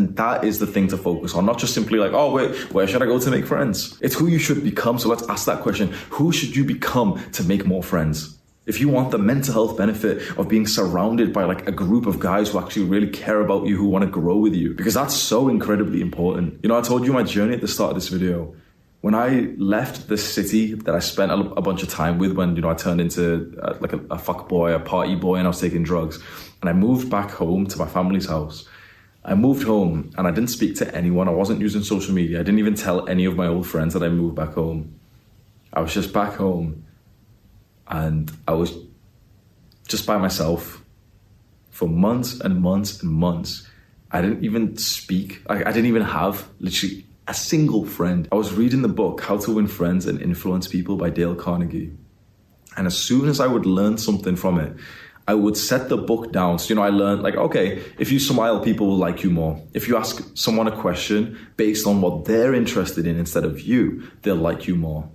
And that is the thing to focus on, not just simply like, oh, wait, where should I go to make friends? It's who you should become. So let's ask that question. Who should you become to make more friends? If you want the mental health benefit of being surrounded by like a group of guys who actually really care about you, who want to grow with you, because that's so incredibly important. You know, I told you my journey at the start of this video. When I left the city that I spent a bunch of time with when, you know, I turned into like a fuck boy, a party boy, and I was taking drugs, and I moved back home to my family's house. I moved home and I didn't speak to anyone. I wasn't using social media. I didn't even tell any of my old friends that I moved back home. I was just back home and I was just by myself for months and months and months. I didn't even speak. I didn't even have literally a single friend. I was reading the book, How to Win Friends and Influence People by Dale Carnegie. And as soon as I would learn something from it, I would set the book down. So, you know, I learned like, okay, if you smile, people will like you more. If you ask someone a question based on what they're interested in instead of you, they'll like you more.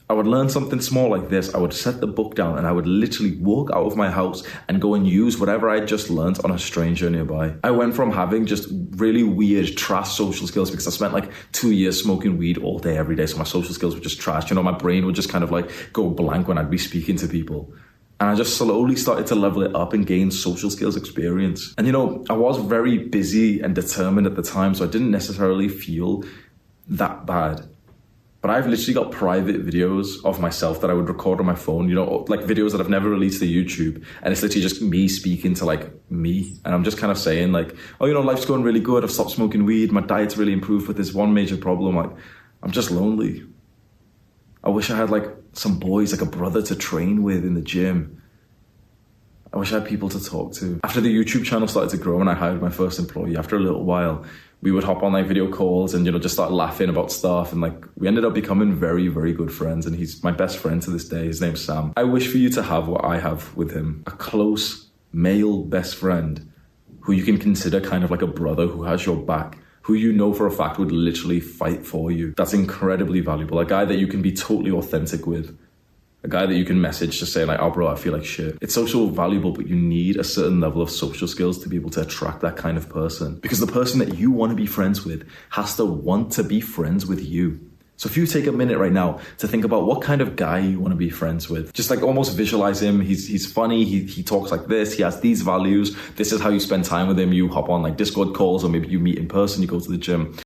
I would learn something small like this. I would set the book down and I would literally walk out of my house and go and use whatever I just learned on a stranger nearby. I went from having just really weird, trash social skills because I spent like 2 years smoking weed all day, every day. So my social skills were just trash. You know, my brain would just kind of like go blank when I'd be speaking to people. And I just slowly started to level it up and gain social skills experience. And, you know, I was very busy and determined at the time, so I didn't necessarily feel that bad. But I've literally got private videos of myself that I would record on my phone, you know, like videos that I've never released to YouTube. And it's literally just me speaking to like me. And I'm just kind of saying like, oh, you know, life's going really good. I've stopped smoking weed. My diet's really improved, but there's one major problem. Like, I'm just lonely. I wish I had like some boys, like a brother to train with in the gym. I wish I had people to talk to. After the YouTube channel started to grow and I hired my first employee, after a little while, we would hop on like video calls and, you know, just start laughing about stuff. And like, we ended up becoming very, very good friends. And he's my best friend to this day. His name's Sam. I wish for you to have what I have with him, a close male best friend who you can consider kind of like a brother who has your back, who you know for a fact would literally fight for you. That's incredibly valuable. A guy that you can be totally authentic with. A guy that you can message just saying like, oh bro, I feel like shit. It's so valuable, but you need a certain level of social skills to be able to attract that kind of person. Because the person that you want to be friends with has to want to be friends with you. So if you take a minute right now to think about what kind of guy you want to be friends with, just like almost visualize him. He's funny, he talks like this, he has these values, this is how you spend time with him. You hop on like Discord calls or maybe you meet in person, you go to the gym.